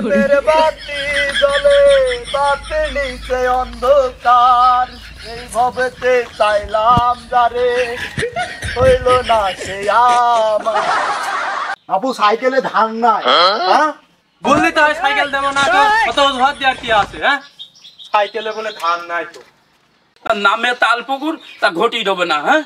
প্রেমের বাতি জ্বলে বাতি নিচে অন্ধকার এই ভবেতে চাইলাম যারে হইল না সে আমার। আপু সাইকেলে ধান নাই হ্যাঁ বললি তো সাইকেল দেবো না তো কত ঘর দেওয়ার কি আছে হ্যাঁ সাইকেলে বলে ধান নাই তো তার নামে তাল পুকুর তা ঘটি দেবে না হ্যাঁ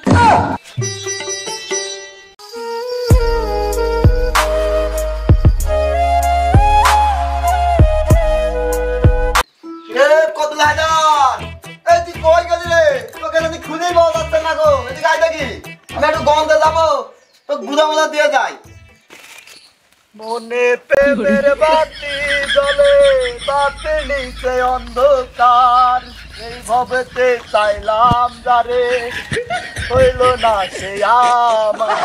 কত হাজার এই তুই কই গেলি রে তোকে যদি খুঁজেই পাওয়া যাচ্ছে না গো এদিকে আয় দেখি আমি একটু গন্ধে যাবো তো বুঝা মোজা দিয়ে যাই। মনে প্রেমের বাতি জ্বলে বাতি নিচে অন্ধকার এই ভবেতে চাইলাম যারে হইল না সে আমার।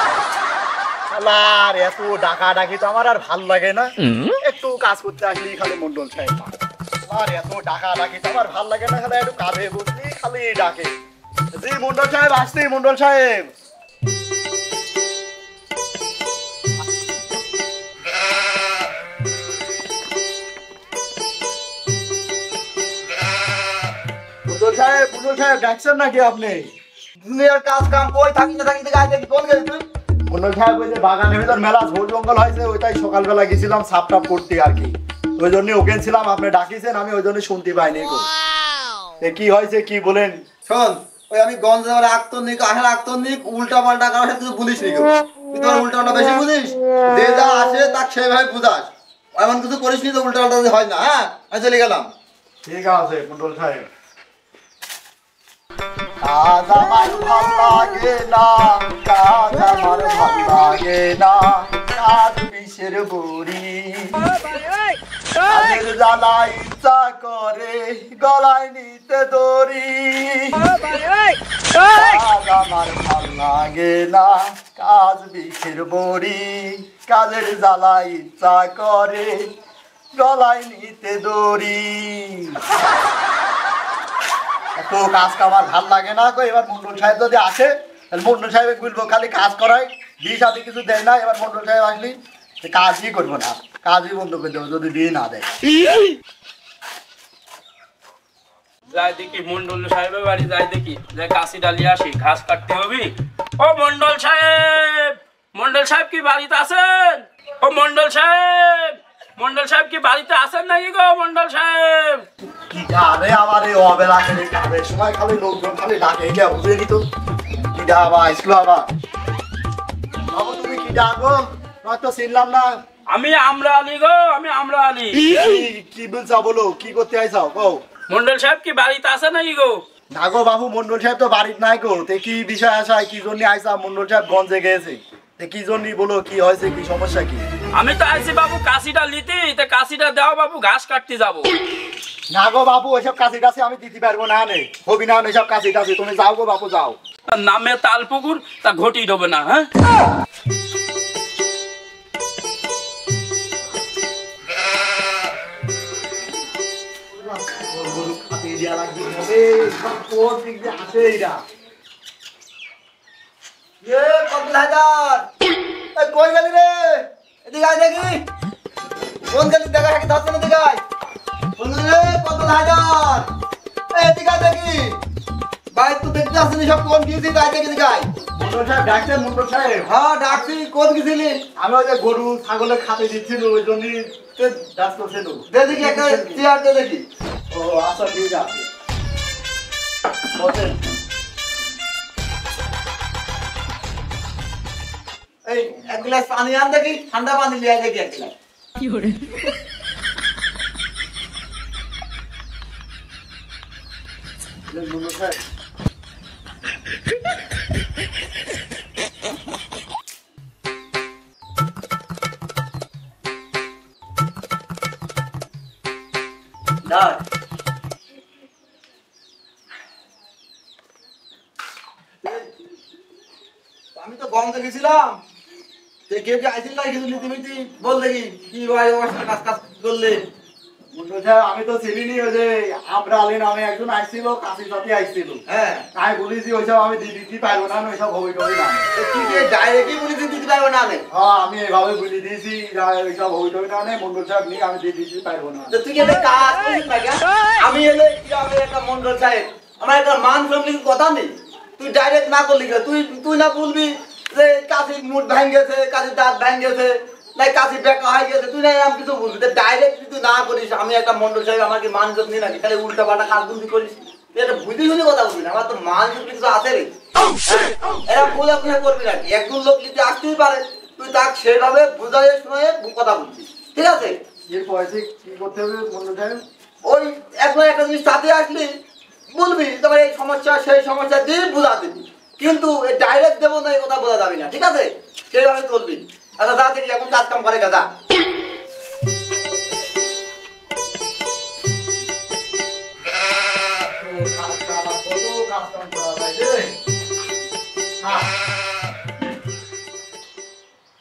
আর এত ডাকা ডাকি তো আমার আর ভাল লাগে না একটু কাজ করতে আসলি খালি মন্ডল সাহেব আর এত ডাকা ডাকি তো আমার ভাল লাগে না খালি একটু কাঁধে বসলি খালি ডাকে জি মন্ডল সাহেব আসছি মন্ডল সাহেব। মন্ডল সাহেব ডাকছেন নাকি আপনি দুনিয়ার কাজ কাম কই থাকি না থাকি গায়ে দেখি কোন গেলি তুই? মন্ডল সাহেব ওই যে বাগানের ভিতর মেলা ঝোল জঙ্গল হয়েছে ওইটাই সকালবেলা গেছিলাম সাপ টাপ করতে আর কি ওই জন্য ওকেন ছিলাম আপনি ডাকিছেন আমি ওই জন্য শুনতে পাইনি কি হয়েছে কি বলেন। শোন ওই আমি গঞ্জ আক্তনিক আহের আক্তনিক উল্টা পাল্টা কারো সাথে বলিস নি তুই তোর উল্টা পাল্টা বেশি বুঝিস যে যা আসে তাকে সেভাবে বুঝাস এমন কিছু করিস নি তো উল্টা পাল্টা হয় না হ্যাঁ আমি চলে গেলাম। ঠিক আছে মন্ডল সাহেব। কাজ আমার ভাল লাগে না কাজ আমার ভাল লাগে না কাজ বিষের বড়ি কাজের জ্বালা ইচ্ছা করে গলায় নিতে দড়ি কাজ আমার ভাল লাগে না কাজ বিষের বড়ি কাজের জ্বালা ইচ্ছা করে গলায় নিতে দড়ি। এত কাজ কামার ভাল লাগে না কই এবার মন্ডল সাহেব যদি আসে তাহলে মন্ডল সাহেব বলবো খালি কাজ করাই বিয়ে সাথে কিছু দেয় না এবার মন্ডল সাহেব আসলি কাজই করবো না কাজই বন্ধ করে দেবো যদি বিয়ে না দেয়। যাই দেখি মন্ডল সাহেবের বাড়ি যাই দেখি যাই কাশি ডালিয়ে আসি ঘাস কাটতে হবে। ও মন্ডল সাহেব কি বাড়িতে আছেন? ও মন্ডল সাহেব কি বাড়িতে আছেন নাকি গো মন্ডল সাহেব? কি কাজে আমার এই অবেলা করে কাজের সময় খালি লোকজন খালি ডাকে এটা বুঝে নিত কি ডাবা আসলো আবার বাবু তুমি কি ডাকো হয়তো চিনলাম না। আমি আমরা আলী গো আমি আমরা আলী। কি বলছো বলো কি করতে আইসাও কও। মন্ডল সাহেব কি বাড়িতে আছে নাকি গো? না গো বাবু মন্ডল সাহেব তো বাড়িতে নাই গো তে কি বিষয় আসায় কি জন্য আইসা মন্ডল সাহেব গঞ্জে গেছে তে কি জন্য বলো কি হয়েছে কি সমস্যা কি? আমি তো আইছি বাবু কাশিটা লিতে তে কাশিটা দাও বাবু ঘাস কাটতে যাবো। না গো বাবু ওইসব কাশি টাছি আমি দিতে পারবো না নে হবি না ওইসব কাশি টাছি তুমি যাও গো বাবু যাও। তার নামে তাল পুকুর তা ঘটি দেবে না হ্যাঁ কই গেলি রে এদিকে আয় দেখি কোন গেলি দেখা থাকি ধরছে না দিকে আয় রে কত হাজার এদিকে আয় দেখি ভাই তুই দেখতে আসছিস সব কোন গিয়েছিস তাই দেখি দিকে আয়। মন্ডল সাহেব ডাকছেন মন্ডল সাহেব? হ্যাঁ ডাকছি কোন গেছিলি? আমি ওই যে গরু ছাগলে খাতে দিচ্ছিল ওই জন্য ব্যস্ত ছিল দেখি একটা চেয়ার দে দেখি। ও আচ্ছা ঠিক আছে বসেন। এই এক গ্লাস পানি আন দেখি ঠান্ডা পানি লিয়ে দেখি এক গ্লাস। কি করে আমি তো গন্ধে গেছিলাম কেউ কি আইছিল না কিছু নীতিমিতি বল দেখি কি ভাই কাজ কাজ করলে মন্ডল সাহেব আমি তো চিনিনি, ওই যে আমরা আলী নামে একজন আইছিল, কাশির সাথে আইছিল। হ্যাঁ তাই বলেছি ওইসব আমি দিতে পারবো না, ওইসব হবি টবি না। তুই যে ডাইরেক্টই বলি দিতে পারবো না নে। হ্যাঁ আমি এভাবে বলে দিয়েছি, ওইসব হবি টবি না, মন্ডল সাহেব নিয়ে আমি দিতে পারবো না। তো তুই কি একটা কাজ করিস না কেন? আমি এলে গ্রামের একটা মন্ডল সাহেব, আমার একটা মান সম্মানের কথা নেই। তুই ডাইরেক্ট না করলি কেন? তুই না বলবি যে কাশির মুঠ ভাঙিয়েছে, কাশির দাঁত ভাঙিয়েছে, নাই কাশির বেকা হয়ে গেছে, তুই না এরকম কিছু বলবি। ডাইরেক্ট তুই না করিস আমি একটা মন্ডল সাহেব, আমাকে মান সম্মান নেই নাকি? তাহলে উল্টা পাল্টা কাজ বন্দি করিস, তুই একটা বুঝি শুনে কথা বলবি না। আমার তো মান সম্মান কিছু আছে রে। এরকম বোঝা কোথায় করবি নাকি? একজন লোক যদি আসতেই পারে, তুই তাকে সেভাবে বুঝাই শুনে কথা বলবি, ঠিক আছে? এর পয়সা কি করতে হবে মন্ডল সাহেব? ওই একবার একটা জিনিস সাথে আসলি বলবি, তোমার এই সমস্যা সেই সমস্যা দিয়ে বুঝা দিবি, কিন্তু ডাইরেক্ট দেবো না এই কথা বোঝা যাবে না, ঠিক আছে? সেইভাবে চলবি। আচ্ছা যা দেখি এখন কাজ কাম করে গাদা।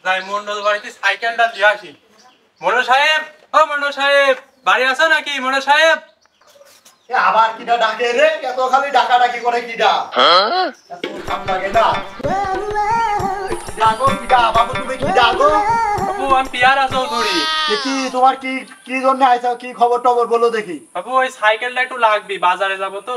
যাই মন্ডল বাড়িতে সাইকেলটা দিয়ে আসি। মন্ডল সাহেব, ও মন্ডল সাহেব, বাড়ি আছো নাকি মন্ডল সাহেব? এ আবার কিটা ডাকে রে? এত খালি ডাকাডাকি করে কিটা? এত খাম লাগে না। ডাকো কিটা? বাবু তুমি কি ডাকো? বাবু আমি পিয়ারা চৌধুরী। দেখি তোমার কি কি জন্য আইছো, কি খবর টবর বলো দেখি। বাবু ওই সাইকেলটা একটু লাগবে, বাজারে যাবো তো।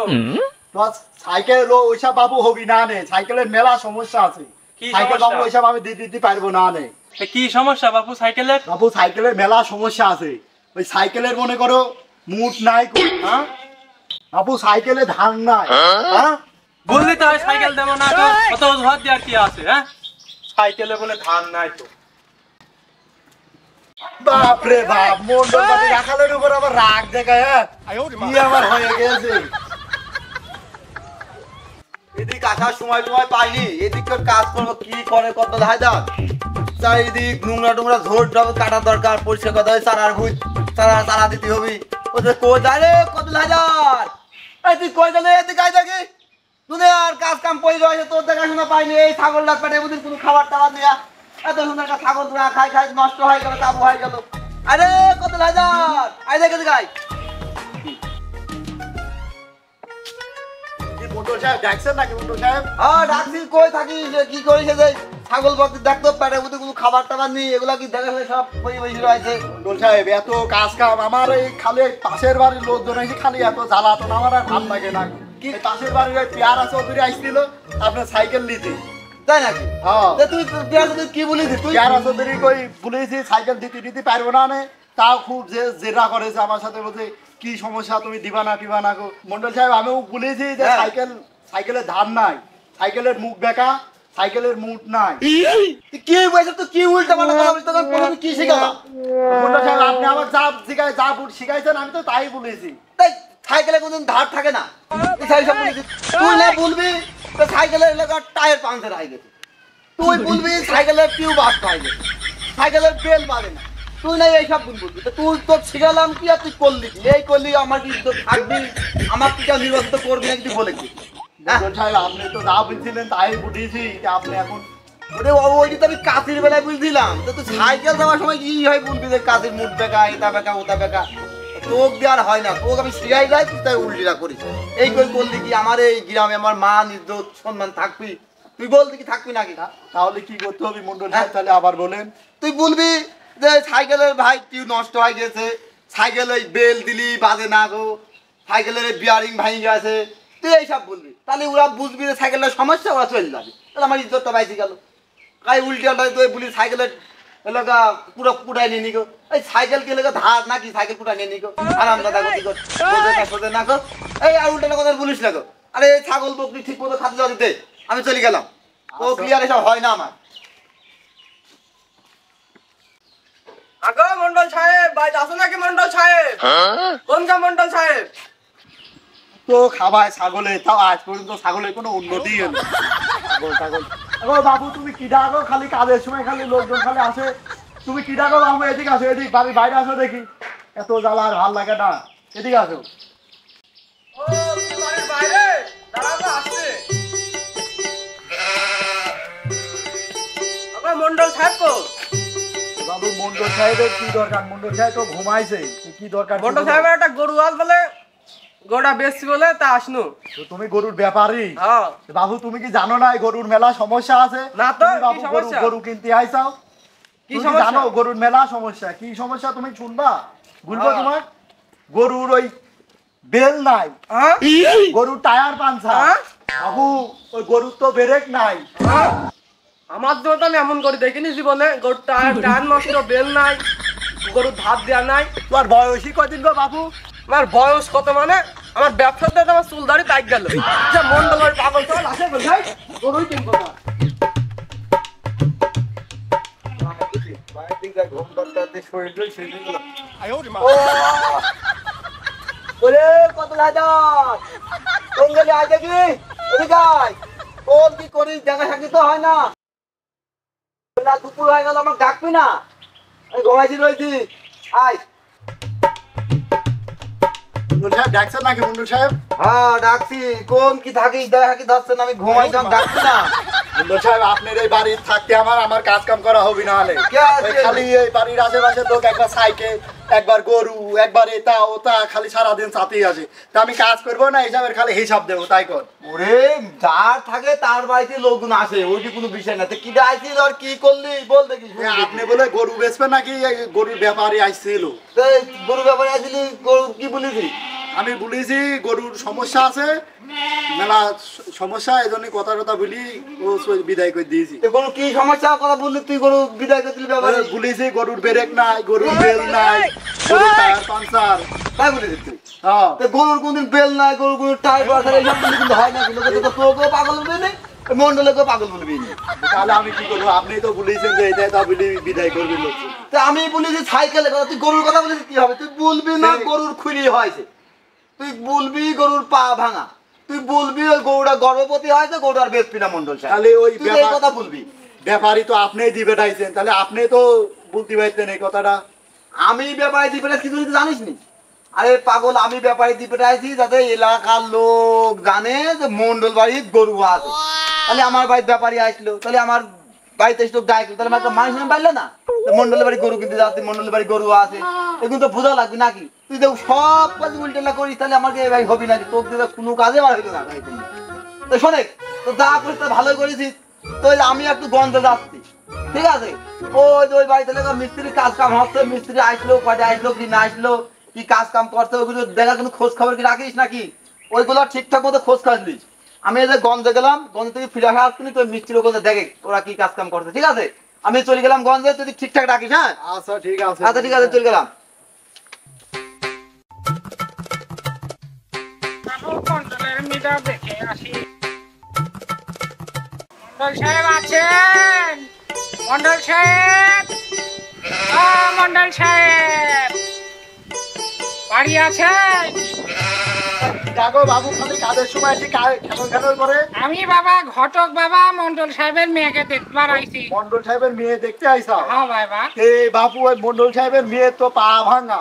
তোমার সাইকেল ওইসব বাবু হবি না নে, সাইকেলের মেলা সমস্যা আছে। কি সাইকেল সমস্যা? বাবু ওইসব আমি দিতে পারবো না নে। এ কি সমস্যা বাবু সাইকেলের? বাবু সাইকেলের মেলা সমস্যা আছে। ওই সাইকেলের মনে করো মুট নাই, হ্যাঁ বাবু সাইকেলে ধান নাই, হ্যাঁ বললি তো হয় সাইকেল দেবো না, তো অত অজুহাত দেওয়ার কি আছে? হ্যাঁ সাইকেলে বলে ধান নাই তো। বাপ রে বাপ, মন্ডল বাড়ি রাখালের উপর আবার রাগ দেখায়, হ্যাঁ কি আমার হয়ে গেছে। এদিক আসার সময় পাইনি, এদিকের কাজ করবো কি করে কত হায়দার। চারিদিক নোংরা টোংরা ঝোর টবে কাটা দরকার, পরিষ্কার করতে হবে, চারার ভুই চারা দিতে হবে। ওদের কই যায় রে কত হায়দার? এই তুই কই গেলে? এদিকে আয় দেখি। দুনিয়ার কাজ কাম পড়ে রয়েছে, তোর দেখাশোনা পাইনি। এই ছাগলটা পেটে বুঝিস কোনো খাবার টাবার নেয়া, এত সুন্দর একটা ছাগল তোরা খাই খাই নষ্ট হয়ে গেল, কাবু হয়ে গেল। আরে কত হায়দার, আয় দেখে দেখাই। মন্ডল সাহেব ডাকছেন নাকি? মন্ডল সাহেব হ্যাঁ ডাকছি, কই থাকিস? কি করিস? যে ছাগল বক্তি দেখতো পেটে বুঝি কোনো খাবার টাবার নেই, এগুলা কি দেখে সব বসে বসে রয়েছে। মন্ডল সাহেব এত কাজ কাম আমার এই খালি পাশের বাড়ির লোকজন এসে খালি এত জ্বালাতন, আমার আর ভালো লাগে না। কি পাশের বাড়ির ওই পেয়ারা চৌধুরী আসছিল আপনার সাইকেল নিতে, তাই নাকি? হ্যাঁ তুই কি বলিস? তুই পেয়ারা চৌধুরী কই বলেছি সাইকেল দিতে পারবো না নে, তাও খুব জেরা করেছে আমার সাথে, বলছে কি সমস্যা তুমি দিবা না দিবা না গো। মন্ডল সাহেব আমিও বলেছি যে সাইকেলের ধান নাই, সাইকেলের মুখ বেঁকা, সাইকেলের মুঠ নাই। তুই কি বলছিস? তুই কি উল্টা পাল্টা কথা বলছিস? তোকে কোনোদিন কি শেখাবা? মন্ডল সাহেব আপনি আমার যা শিখাইছেন আমি তো তাই বলেছি। তাই সাইকেলে কোনদিন ধার থাকে না, তুই সব বলেছিস। তুই না বলবি তো সাইকেলের এলাকার টায়ার পাংচার হয়ে গেছে, তুই বলবি সাইকেলের টিউব বাস্ট হয়ে গেছে, সাইকেলের বেল বাজে না, তুই না এইসব বলবি। তুই তোর শিখালাম কি আর তুই করলি কি? এই করলি আমার কি থাকবি, আমার কি নির্বাচিত করবি না কিছু বলে কি? মন্ডল সাহেব আপনি তো যা বলছিলেন তাই বুঝেছি যে আপনি এখন ওরে ওইটা তো আমি কাশির বেলায় বুঝছিলাম। তো তুই সাইকেল যাওয়ার সময় কি হয় বলবি যে কাশির মুখ বেকা, এটা বেকা ওটা বেকা, তোক দেওয়ার হয় না। তোকে আমি শিখাই যাই, তুই তাই উল্টিটা করিস। এই করে করলি কি? আমার এই গ্রামে আমার মান ইজ্জত সম্মান থাকবি? তুই বলতি কি থাকবি নাকি? তাহলে কি করতে হবে মন্ডল সাহেব? তাহলে আবার বলেন। তুই বলবি যে সাইকেলের ভাই টিউব নষ্ট হয়ে গেছে, সাইকেলের বেল দিলি বাজে না গো, সাইকেলের বিয়ারিং ভেঙে গেছে, তুই এইসব বলবি। তাহলে ওরা বুঝবি যে সাইকেলের সমস্যা, ওরা চলে যাবে। তাহলে আমার ইজ্জতটা বাইসে গেল। কাই উল্টে তুই বলি সাইকেলের এলাকা পুরো কুটাই নিয়ে নিগো। এই সাইকেল কি এলাকা ধার নাকি? সাইকেল কুটাই নিয়ে নিগো, আরাম দাদা গতি কর, সোজে না গো। এই আর উল্টে কথা বলিস না গো। আরে এই ছাগল বকরি ঠিক মতো খাদ্য দিতে আমি চলে গেলাম। ও ক্লিয়ার এসব হয় না আমার। আগো মন্ডল সাহেব, বাইরে আসো নাকি মন্ডল সাহেব? কোনটা মন্ডল সাহেব? তো খাবায় ছাগলে, তাও আজ পর্যন্ত ছাগলের কোনো উন্নতি হলো না। ছাগল আগো বাবু তুমি কি ডাকো? খালি কাজের সময় খালি লোকজন খালি আসে, তুমি কি ডাকো? বাবু এদিকে আসো, এদিক বাড়ির বাইরে আসো দেখি। এত জ্বালা আর ভাল লাগে না, এদিকে আসো। ও তুমি বাড়ির বাইরে দাঁড়াও, আসছে। আগো মন্ডল সাহেব কো? বাবু মন্ডল সাহেবের কি দরকার? মন্ডল সাহেব তো ঘুমাইছে, কি দরকার ছিল? মন্ডল সাহেবের একটা গরু আজ বলে গরুটা বেচছি বলে তা আসনু। তো তুমি গরুর ব্যাপারী? হ্যাঁ। বাবু তুমি কি জানো না এই গরুর মেলা সমস্যা আছে? না তো, তুমি বাবু কি সমস্যা? গরু কিনতে আইছাও, কি তুমি সমস্যা? জানো গরুর মেলা সমস্যা কি সমস্যা তুমি শুনবা? বলবো হ্যাঁ। তোমার গরুর ওই বেল নাই, হ্যাঁ? গরুর টায়ার পাঞ্চার। হ্যাঁ? বাবু ওই গরুর তো ব্রেক নাই। হ্যাঁ? আমার তো আমি এমন করে দেখিনি জীবনে। গরুর টায়ার নষ্ট, বেল নাই, গরুর ধার দেওয়া নাই। তোমার বয়সী কদিন গো বাবু? আমার বয়স কত মানে আমার ব্যবসাতে আমার চুল দাড়ি তাই গেল। যে মন্ডল ওই পাগল চল আসে বলছাই গরুই কিনবো না। ওরে কত হাজার কোন গেলে আয় দেখি এদিকে আয়। কোন কি করিস দেখা সাক্ষী তো হয় না। না দুপুর হয়ে গেল আমাকে ডাকবি না, আমি ঘুমাইছি রয়েছি। আয়। মন্ডল সাহেব ডাকছেন নাকি? মন্ডল সাহেব, হ্যাঁ ডাকছি। কোন কি থাকিস দেখা সাক্ষী ধরছে না, আমি ঘুমাইছি, আমি ডাকছি না। মন্ডল সাহেব আপনার এই বাড়ির থাকতে আমার কাজ কাম করা হবে না হলে। কে আছে? ওই খালি এই বাড়ির আশেপাশের লোক একবার সাইকেল, একবার গরু, একবার এটা ওটা খালি সারাদিন সাথেই আছে। তা আমি কাজ করবো না, হিসাবের খালি হিসাব দেবো, তাই কর। ওরে যার থাকে তার বাড়িতে লোকজন আসে, ওইটি কোনো বিষয় না। তো কি আইছিস আর কি করলি বল দেখি। আপনি বলে গরু বেচবেন নাকি? এই গরুর ব্যাপারী আসছিল। তো এই গরু ব্যাপারে আসলি, গরু কি বলেছি? আমি বলেছি গরুর সমস্যা আছে, মেলা সমস্যা, এই জন্য কথা কথা বলি ও বিদায় করে দিয়েছি। তো গরু কি সমস্যা কথা বললি তুই, গরু বিদায় করে দিলি ব্যাপারে? বলেছি গরুর ব্রেক নাই, গরুর বেল নাই, গরুর টায়ার পাঞ্চার। তাই বলেছিস তুই? হ্যাঁ, তো গরুর কোনদিন বেল নাই, গরুর কোন টায়ার পাঞ্চার এইসব বললে কিন্তু হয় না। কিন্তু তোকে তো তোকেও পাগল বলবি না, মন্ডলেকেও পাগল বলবি না। তাহলে আমি কি করবো? আপনি তো বলেছেন যে এটা তা বলি বিদায় করবি লোক। তো আমি বলেছি সাইকেলের কথা, তুই গরুর কথা বলেছিস কি হবে? তুই বলবি না গরুর খুলি হয়েছে, তুই বলবি গরুর পা ভাঙা, তুই বলবি ওই গরুটা গর্ভবতী হয়েছে, গরুটার বেচবি না মন্ডল সাহেব। তাহলে ওই তুই এই কথা বলবি। ব্যাপারী তো আপনিই দিবে ডাইছেন, তাহলে আপনি তো বলতে পারতেন এই কথাটা। আমি ব্যাপারে দিবে কিছু জানিস নি? আরে পাগল, আমি ব্যাপারে দিবে আইছি যাতে এলাকার লোক জানে যে মন্ডল বাড়ির গরু আছে। তাহলে আমার বাড়ির ব্যাপারী আসলো, তাহলে আমার বাড়িতে এসে ডাকলো, তাহলে আমার একটা মানুষ পাইলো না মন্ডলের বাড়ি গরু কিনতে যাচ্ছে, মন্ডলের বাড়ি গরু আছে, এগুলো তো বোঝা লাগবে নাকি? তুই তো সব কাজ উল্টেলা করিস, তাহলে আমাকে ভাই হবি নাকি? তোর দিকে কোনো কাজে আমার হইলো না। তো শোনে, তো যা করিস তা ভালোই করেছিস। তো আমি একটু গন্ধে যাচ্ছি, ঠিক আছে? ওই বাড়িতে মিস্ত্রি কাজ কাম হচ্ছে, মিস্ত্রি আসলো, কয়টা আসলো কি না আসলো, কি কাজ কাম করছে, ওইগুলো দেখা কিন্তু খোঁজ খবর কি রাখিস নাকি? ওইগুলো ঠিকঠাক মতো খোঁজ খবর নিস। আমি এই যে গঞ্জে গেলাম, গঞ্জ থেকে ফিরে আসা আসছিনি, তো মিস্ত্রির ওখানে দেখে ওরা কি কাজ কাম করছে, ঠিক আছে? আমি চলে গেলাম গঞ্জে, তুই ঠিকঠাক রাখিস। হ্যাঁ আচ্ছা ঠিক আছে। আচ্ছা ঠিক আছে, চলে গেলাম। মন্ডলের মিটা দেখে আসি। মন্ডল সাহেব আছেন? মন্ডল সাহেব, মন্ডল সাহেব বাড়ি আছেন? দেখো বাবু খালি কাজের সময় এসে খেলো করে। আমি বাবা ঘটক বাবা, মন্ডল সাহেবের মেয়েকে দেখবার আইছি। মন্ডল সাহেবের মেয়ে দেখতে আইসা? হ্যাঁ বাবা। এই বাবু ওই মন্ডল সাহেবের মেয়ে তো পা ভাঙা,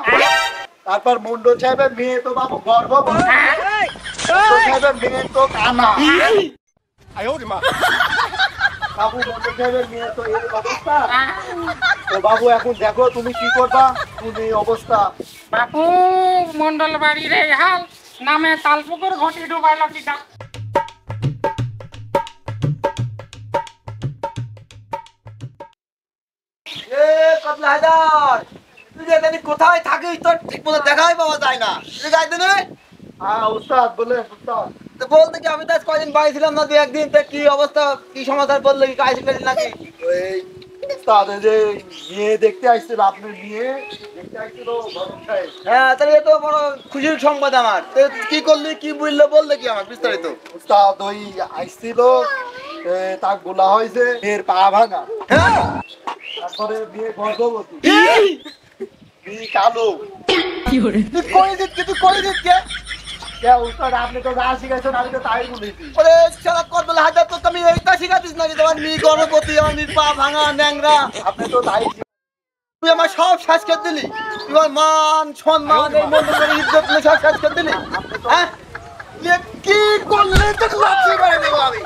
তারপর মন্ডল সাহেবের মেয়ে তো বাবু গর্ভবতী, মন্ডল সাহেবের মেয়ে তো কানা। বাবু মন্ডল সাহেবের মেয়ে তো এই অবস্থা। তো বাবু এখন দেখো তুমি কি করবা, তুমি এই অবস্থা। বাপু মন্ডল বাড়ির এই হাল, নামে তালপুকুর ঘটি ডুবাইল কিটা। এ কতলা হাজার, তুই যে এখানে কোথায় থাকিস তোর ঠিক মতো দেখাই পাওয়া যায় না। তুই গাইতে নেবে? হ্যাঁ উস্তাদ বলে উস্তাদ। তো বলতে কি আমি তো আজ কয়দিন বাড়ি ছিলাম না, 2-1 দিন। তো কি অবস্থা, কি সমাচার বললে, কি কাজ করিস নাকি? ওই উস্তাদ এই যে মেয়ে দেখতে আসছিল, আপনার মেয়ে দেখতে আসছিল গরম সাহেব। হ্যাঁ, তাহলে এ তো বড় খুশির সংবাদ আমার। তো কি করলি, কি বললে বললে কি আমার বিস্তারিত? উস্তাদ ওই আসছিল, তাক বলা হয়েছে মেয়ের পা ভাঙা, হ্যাঁ, তারপরে মেয়ে গর্ভবতী, মেয়ে কালো। তুই করেছিস কি, তুই করেছিস কে? উস্তাদ আপনি তো যা শিখেছেন আমি তো তাই বলেছি। ওরে সারা কতলা হাজার, তো তুমি এইটা শিখাতিস নাকি? তোমার মেয়ে গর্ভবতী, আমার মেয়ের পা ভাঙা ন্যাংরা, আপনি তো তাই তুই আমার সব শেষ করে দিলি। তুই আমার মান সম্মান, এই মন্দিরের ইজ্জত নিয়ে সব শেষ করে দিলি। হ্যাঁ, তুই কি করলে তো লাথি মেরে দেবো আমি।